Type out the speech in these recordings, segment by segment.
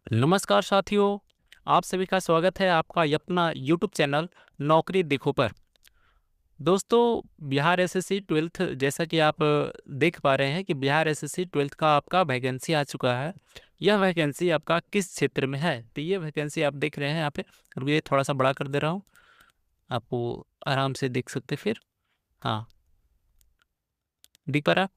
नमस्कार साथियों, आप सभी का स्वागत है आपका ये अपना यूट्यूब चैनल नौकरी देखो पर। दोस्तों, बिहार एसएससी 12th जैसा कि आप देख पा रहे हैं कि बिहार एसएससी 12th का आपका वैकेंसी आ चुका है। यह वैकेंसी आपका किस क्षेत्र में है? तो ये वैकेंसी आप देख रहे हैं यहाँ पे। रुकिए, थोड़ा सा बड़ा कर दे रहा हूँ, आपको आराम से देख सकते फिर। हाँ, दिख पा रहा है?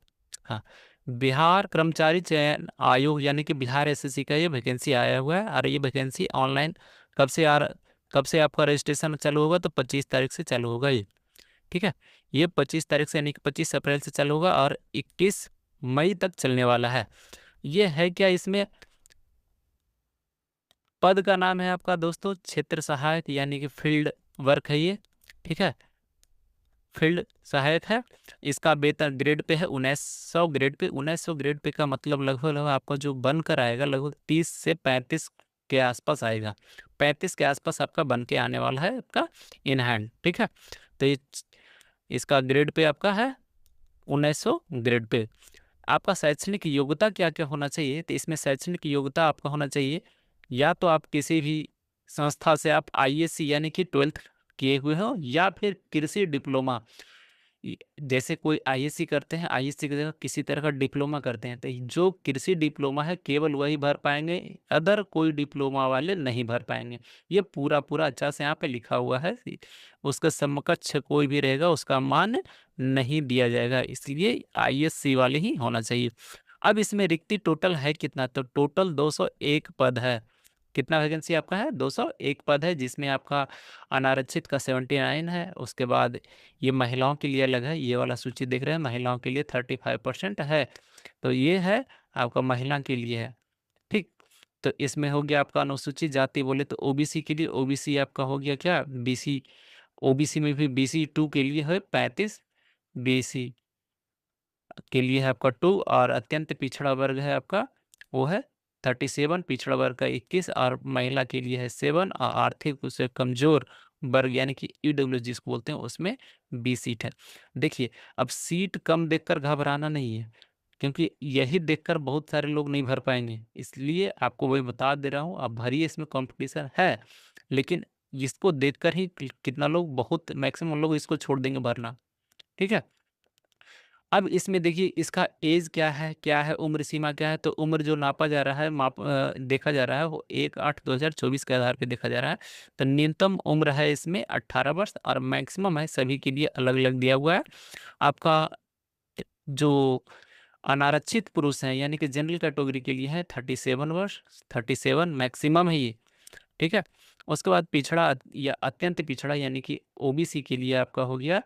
हाँ, बिहार कर्मचारी चयन आयोग यानी कि बिहार एसएससी का ये वैकेंसी आया हुआ है। और ये वैकेंसी ऑनलाइन कब से आ रहा कब से आपका रजिस्ट्रेशन चालू होगा? तो 25 तारीख से चालू होगा ये। ठीक है, ये 25 तारीख से यानी कि 25 अप्रैल से चालू होगा और 21 मई तक चलने वाला है। ये है क्या? इसमें पद का नाम है आपका दोस्तों क्षेत्र सहायक यानी कि फील्ड वर्क है ये। ठीक है, फील्ड सहायक है। इसका वेतन ग्रेड पे है 1900 ग्रेड पे। 1900 ग्रेड पे का मतलब लगभग आपका जो बनकर आएगा लगभग 30 से 35 के आसपास आएगा। 35 के आसपास आपका बन के आने वाला है आपका इन हैंड। ठीक है, तो ये इसका ग्रेड पे आपका है 1900 ग्रेड पे। आपका शैक्षणिक योग्यता क्या क्या होना चाहिए? तो इसमें शैक्षणिक योग्यता आपका होना चाहिए, या तो आप किसी भी संस्था से आप आईएससी यानी कि 12th किए हुए हो, या फिर कृषि डिप्लोमा। जैसे कोई आईएससी करते हैं, आईएससी की जगह किसी तरह का डिप्लोमा करते हैं, तो जो कृषि डिप्लोमा है केवल वही भर पाएंगे, अदर कोई डिप्लोमा वाले नहीं भर पाएंगे। ये पूरा पूरा अच्छा से यहाँ पे लिखा हुआ है। उसका समकक्ष कोई भी रहेगा उसका मान नहीं दिया जाएगा, इसलिए आईएससी वाले ही होना चाहिए। अब इसमें रिक्ति टोटल है कितना? तो टोटल 201 पद है। कितना वैकेंसी आपका है? 201 पद है, जिसमें आपका अनारक्षित का 79 है। उसके बाद ये महिलाओं के लिए अलग है, ये वाला सूची देख रहे हैं, महिलाओं के लिए 35% है। तो ये है आपका महिला के लिए है। ठीक, तो इसमें हो गया आपका अनुसूचित जाति। बोले तो ओबीसी के लिए, ओबीसी आपका हो गया क्या? बीसी। ओबीसी में भी BC2 के लिए है 35, बीसी के लिए है आपका 2, और अत्यंत पिछड़ा वर्ग है आपका वो है 37, पिछड़ा वर्ग का 21, और महिला के लिए है 7, और आर्थिक रूप से कमजोर वर्ग यानी कि ईडब्ल्यू जिसको बोलते हैं उसमें 20 सीट है। देखिए, अब सीट कम देखकर घबराना नहीं है, क्योंकि यही देखकर बहुत सारे लोग नहीं भर पाएंगे, इसलिए आपको वही बता दे रहा हूँ, आप भरिए, इसमें कंपटीशन है। लेकिन इसको देखकर ही कितना लोग, बहुत मैक्सिमम लोग इसको छोड़ देंगे भरना। ठीक है, अब इसमें देखिए इसका एज क्या है, उम्र सीमा क्या है? तो उम्र जो नापा जा रहा है, देखा जा रहा है, वो 1/8/2024 के आधार पे देखा जा रहा है। तो न्यूनतम उम्र है इसमें 18 वर्ष, और मैक्सिमम है, सभी के लिए अलग अलग दिया हुआ है। आपका जो अनारक्षित पुरुष हैं यानी कि जनरल कैटेगरी के लिए है 37 वर्ष, 37 मैक्सिमम है ये। ठीक है, उसके बाद पिछड़ा या अत्यंत पिछड़ा यानी कि ओबीसी के लिए आपका हो गया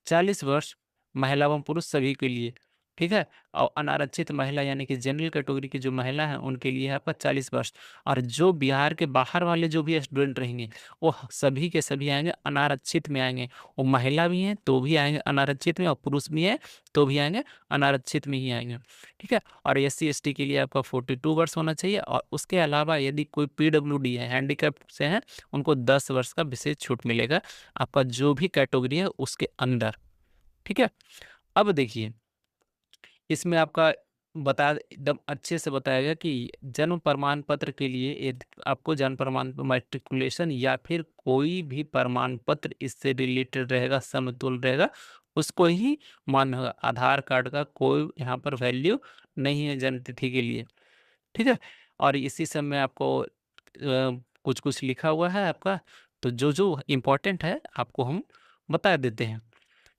40 वर्ष, महिला एवं पुरुष सभी के लिए। ठीक है, और अनारक्षित महिला यानी कि जनरल कैटेगरी की जो महिला है उनके लिए है आपका 40 वर्ष। और जो बिहार के बाहर वाले जो भी स्टूडेंट रहेंगे वो सभी के सभी आएंगे अनारक्षित में आएंगे। वो महिला भी हैं तो भी आएंगे अनारक्षित में, और पुरुष भी हैं तो भी आएंगे अनारक्षित में ही आएंगे। ठीक है, और SC ST के लिए आपका 42 वर्ष होना चाहिए। और उसके अलावा यदि कोई PWD है, हैंडीकैप से हैं, उनको 10 वर्ष का विशेष छूट मिलेगा आपका जो भी कैटेगरी है उसके अंदर। ठीक है, अब देखिए इसमें आपका बता एकदम अच्छे से बताया गया कि जन्म प्रमाण पत्र के लिए आपको जन्म प्रमाण मैट्रिकुलेशन या फिर कोई भी प्रमाण पत्र इससे रिलेटेड रहेगा, समतुल रहेगा, उसको ही मान्य होगा। आधार कार्ड का कोई यहाँ पर वैल्यू नहीं है जन्म तिथि के लिए। ठीक है, और इसी सब में आपको कुछ कुछ लिखा हुआ है आपका, तो जो जो इम्पोर्टेंट है आपको हम बता देते हैं।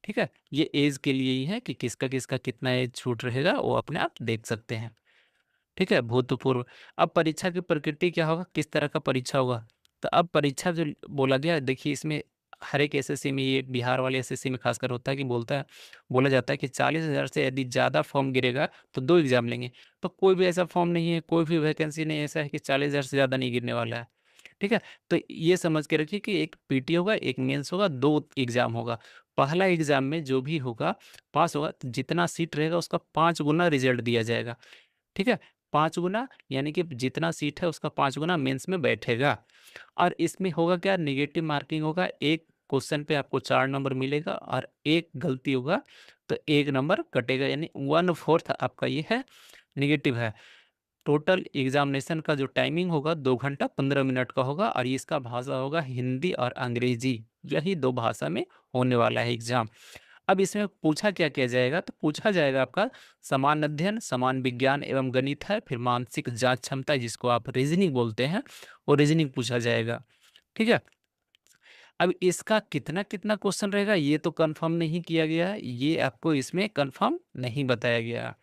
ठीक है, ये एज के लिए ही है कि किसका किसका कितना एज छूट रहेगा वो अपने आप देख सकते हैं। ठीक है, भूतपूर्व। अब परीक्षा की प्रकृति क्या होगा, किस तरह का परीक्षा होगा? तो अब परीक्षा जो बोला गया, देखिए इसमें हर एक एसएससी में, ये बिहार वाले एसएससी में खासकर होता है कि बोला जाता है कि 40,000 से यदि ज़्यादा फॉर्म गिरेगा तो 2 एग्जाम लेंगे। तो कोई भी ऐसा फॉर्म नहीं है, कोई भी वैकेंसी नहीं ऐसा है कि 40,000 से ज़्यादा नहीं गिरने वाला है। ठीक है, तो ये समझ के रखिए कि एक पीटी होगा, एक मेंस होगा, 2 एग्जाम होगा। पहला एग्जाम में जो भी होगा पास होगा, तो जितना सीट रहेगा उसका 5 गुना रिजल्ट दिया जाएगा। ठीक है, 5 गुना यानी कि जितना सीट है उसका 5 गुना मेंस में बैठेगा। और इसमें होगा क्या, नेगेटिव मार्किंग होगा। एक क्वेश्चन पे आपको 4 नंबर मिलेगा, और एक गलती होगा तो 1 नंबर कटेगा, यानी 1/4 आपका ये है नेगेटिव है। टोटल एग्जामिनेशन का जो टाइमिंग होगा 2 घंटा 15 मिनट का होगा और इसका भाषा होगा हिंदी और अंग्रेजी, यही 2 भाषा में होने वाला है एग्जाम। अब इसमें पूछा क्या किया जाएगा, तो पूछा जाएगा आपका समान अध्ययन, समान विज्ञान एवं गणित है, फिर मानसिक जांच क्षमता जिसको आप रीजनिंग बोलते हैं, वो रीजनिंग पूछा जाएगा। ठीक है, अब इसका कितना कितना क्वेश्चन रहेगा ये तो कंफर्म नहीं किया गया है, ये आपको इसमें कंफर्म नहीं बताया गया।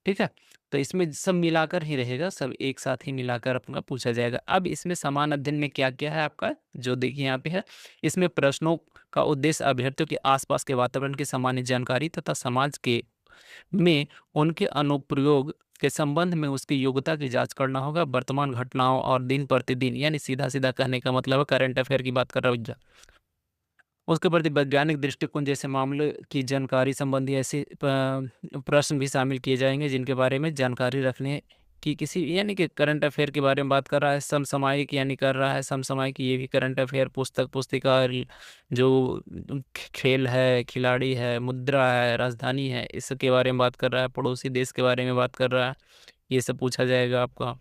ठीक है, तो इसमें सब मिलाकर ही रहेगा, सब एक साथ ही मिलाकर अपना पूछा जाएगा। अब इसमें समान अध्ययन में क्या-क्या है आपका, जो देखिए यहाँ पे है, इसमें प्रश्नों का उद्देश्य अभ्यर्थियों के आसपास के वातावरण की सामान्य जानकारी तथा समाज के में उनके अनुप्रयोग के संबंध में उसकी योग्यता की जाँच करना होगा। वर्तमान घटनाओं और दिन प्रतिदिन, यानी सीधा-सीधा कहने का मतलब है करंट अफेयर की बात कर रहा हूँ। उसके प्रति वैज्ञानिक दृष्टिकोण जैसे मामले की जानकारी संबंधी ऐसे प्रश्न भी शामिल किए जाएंगे जिनके बारे में जानकारी रखने की किसी, यानी कि करंट अफेयर के बारे में बात कर रहा है, समसामयिक यानी कर रहा है समसामयिक, ये भी करंट अफेयर, पुस्तक पुस्तिका, जो खेल है, खिलाड़ी है, मुद्रा है, राजधानी है, इसके बारे में बात कर रहा है, पड़ोसी देश के बारे में बात कर रहा है, ये सब पूछा जाएगा आपका।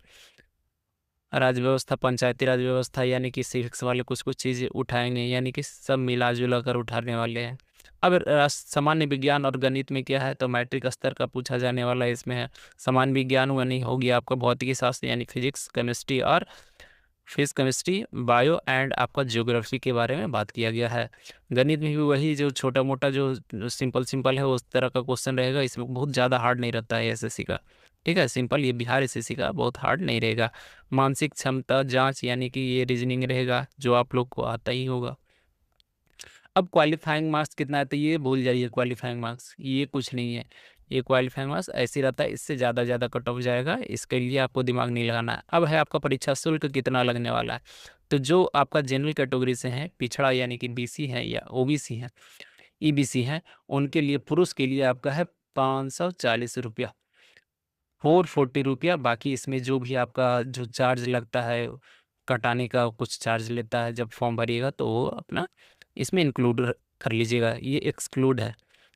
राज्य व्यवस्था, पंचायती राज व्यवस्था, यानी कि सिविक्स वाले कुछ कुछ चीज़ें उठाएंगे, यानी कि सब मिला जुला कर उठाने वाले हैं। अब सामान्य विज्ञान और गणित में क्या है, तो मैट्रिक स्तर का पूछा जाने वाला इसमें है। सामान्य विज्ञान यानी हो गया आपका भौतिकी शास्त्र, यानी फिजिक्स केमिस्ट्री और केमिस्ट्री, बायो एंड आपका ज्योग्राफी के बारे में बात किया गया है। गणित में भी वही जो छोटा मोटा जो सिंपल सिंपल है उस तरह का क्वेश्चन रहेगा, इसमें बहुत ज़्यादा हार्ड नहीं रहता है एसएससी का। ठीक है, सिंपल, ये बिहार एसएससी का बहुत हार्ड नहीं रहेगा। मानसिक क्षमता जांच, यानी कि ये रीजनिंग रहेगा जो आप लोग को आता ही होगा। अब क्वालिफाइंग मार्क्स कितना है, तो ये भूल जाइए, क्वालिफाइंग मार्क्स ये कुछ नहीं है, ये क्वालिफाइंग मार्क्स ऐसे रहता है, इससे ज़्यादा कट ऑफ जाएगा, इसके लिए आपको दिमाग नहीं लगाना है। अब है आपका परीक्षा शुल्क कितना लगने वाला है, तो जो आपका जनरल कैटेगरी से है, पिछड़ा यानी कि बीसी है या ओबीसी है, ईबीसी है, उनके लिए, पुरुष के लिए आपका है 540 रुपया, 440 रुपया। बाकी इसमें जो भी आपका जो चार्ज लगता है, कटाने का कुछ चार्ज लेता है जब फॉर्म भरिएगा, तो वो अपना इसमें इंक्लूड कर लीजिएगा, ये एक्सक्लूड है,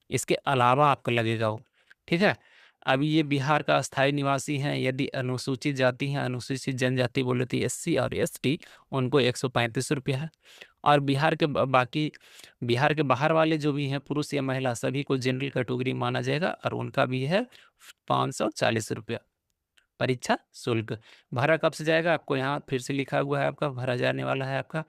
इसके अलावा आपका लगेगा वो। ठीक है, अब ये बिहार का अस्थायी निवासी हैं, यदि अनुसूचित जाति हैं, अनुसूचित जनजाति बोले तो एससी और एसटी, उनको 135 रुपया है। और बिहार के बाकी, बिहार के बाहर वाले जो भी हैं, पुरुष या महिला, सभी को जनरल कैटेगरी माना जाएगा और उनका भी है 540 रुपया परीक्षा शुल्क। भरा कब से जाएगा, आपको यहाँ फिर से लिखा हुआ है, आपका भरा जाने वाला है आपका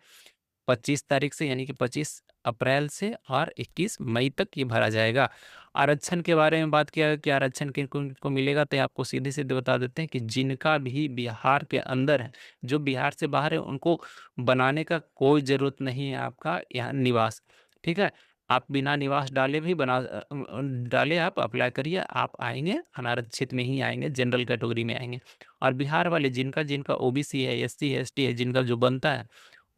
25 तारीख से, यानी कि 25 अप्रैल से और 21 मई तक ये भरा जाएगा। आरक्षण के बारे में बात किया कि आरक्षण किनको मिलेगा, तो आपको सीधे सीधे बता देते हैं कि जिनका भी बिहार के अंदर है, जो बिहार से बाहर है, उनको बनाने का कोई ज़रूरत नहीं है आपका यहाँ निवास। ठीक है, आप बिना निवास डाले भी डाले आप अप्लाई करिए, आप आएंगे अनारक्षित में ही आएंगे, जनरल कैटेगरी में आएंगे। और बिहार वाले जिनका जिनका ओबीसी है, एससी है, एसटी है, जिनका जो बनता है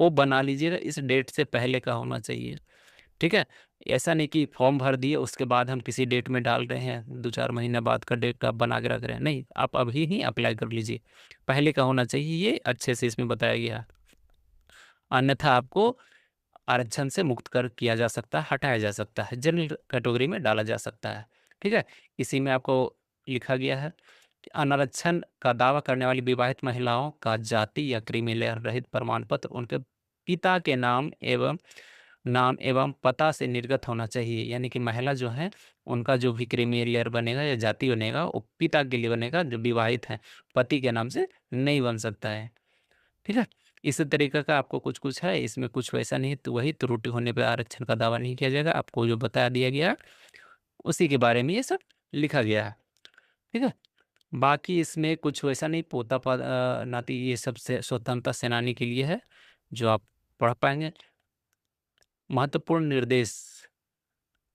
वो बना लीजिएगा, इस डेट से पहले का होना चाहिए। ठीक है, ऐसा नहीं कि फॉर्म भर दिए उसके बाद हम किसी डेट में डाल रहे हैं, 2-4 महीने बाद का डेट आप बना के रख रहे हैं, नहीं, आप अभी ही अप्लाई कर लीजिए, पहले का होना चाहिए, ये अच्छे से इसमें बताया गया है। अन्यथा आपको आरक्षण से मुक्त कर किया जा सकता है, हटाया जा सकता है, जनरल कैटेगरी में डाला जा सकता है। ठीक है, इसी में आपको लिखा गया है कि अनारक्षण का दावा करने वाली विवाहित महिलाओं का जाति या क्रीमी लेयर रहित प्रमाण पत्र उनके पिता के नाम एवं पता से निर्गत होना चाहिए, यानी कि महिला जो है उनका जो भी क्रीमी लेयर बनेगा या जाति बनेगा वो पिता के लिए बनेगा, जो विवाहित है, पति के नाम से नहीं बन सकता है। ठीक है, इस तरीके का आपको कुछ है, इसमें कुछ वैसा नहीं, तो वही त्रुटि होने पर आरक्षण का दावा नहीं किया जाएगा, आपको जो बता दिया गया उसी के बारे में ये सब लिखा गया है। ठीक है, बाकी इसमें कुछ वैसा नहीं, पोता नाती ये सब से स्वतंत्रता सेनानी के लिए है, जो आप पढ़ पाएंगे। महत्वपूर्ण निर्देश,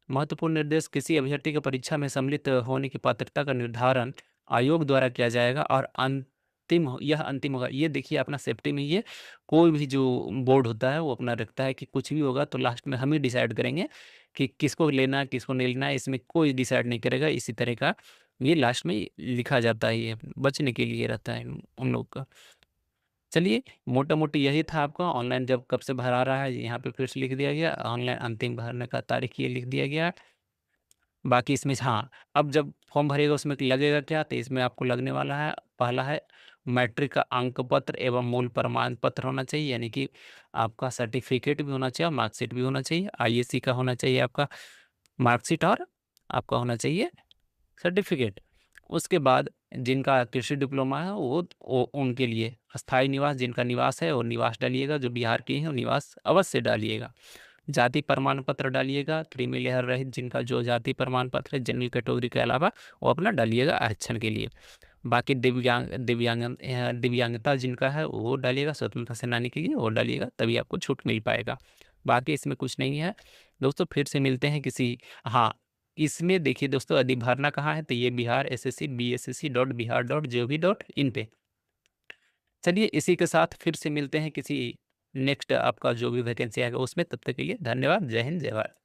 महत्वपूर्ण निर्देश, किसी अभ्यर्थी की परीक्षा में सम्मिलित होने की पात्रता का निर्धारण आयोग द्वारा किया जाएगा और यह अंतिम होगा। ये देखिए अपना सेफ्टी में, ये कोई भी जो बोर्ड होता है वो अपना रखता है कि कुछ भी होगा तो लास्ट में हम ही डिसाइड करेंगे कि किसको लेना है किसको नहीं लेना है, इसमें कोई डिसाइड नहीं करेगा, इसी तरह का ये लास्ट में लिखा जाता है, ये बचने के लिए रहता है उन लोग का। चलिए, मोटा-मोटी यही था आपका ऑनलाइन जब कब से भरा रहा है, यहाँ पे फिर से लिख दिया गया, ऑनलाइन अंतिम भरने का तारीख ये लिख दिया गया। बाकी इसमें हाँ, अब जब फॉर्म भरिएगा उसमें लगेगा क्या, तो इसमें आपको लगने वाला है, पहला है मैट्रिक का अंक पत्र एवं मूल प्रमाण पत्र होना चाहिए, यानी कि आपका सर्टिफिकेट भी होना चाहिए और मार्कशीट भी होना चाहिए। आईएससी का होना चाहिए आपका मार्कशीट और आपका होना चाहिए सर्टिफिकेट। उसके बाद जिनका कृषि डिप्लोमा है वो उनके लिए स्थायी निवास, जिनका निवास है वो निवास डालिएगा, जो बिहार के हैं वो निवास अवश्य डालिएगा। जाति प्रमाण पत्र डालिएगा, क्रीमी लेयर रहित जिनका जो जाति प्रमाण पत्र है जनरल कैटेगरी के अलावा, वो अपना डालिएगा आरक्षण के लिए। बाकी दिव्यांगता जिनका है वो डालिएगा, स्वतंत्रता सेनानी के लिए वो डालिएगा, तभी आपको छूट मिल पाएगा। बाकी इसमें कुछ नहीं है दोस्तों। फिर से मिलते हैं किसी, हाँ इसमें देखिए दोस्तों, अधिभरना कहाँ है, तो ये बिहार SSC bssc.bihar.gov.in पे। चलिए इसी के साथ फिर से मिलते हैं किसी नेक्स्ट आपका जो भी वैकेंसी आएगा उसमें। तब तक के लिए धन्यवाद। जय हिंद, जय भारत।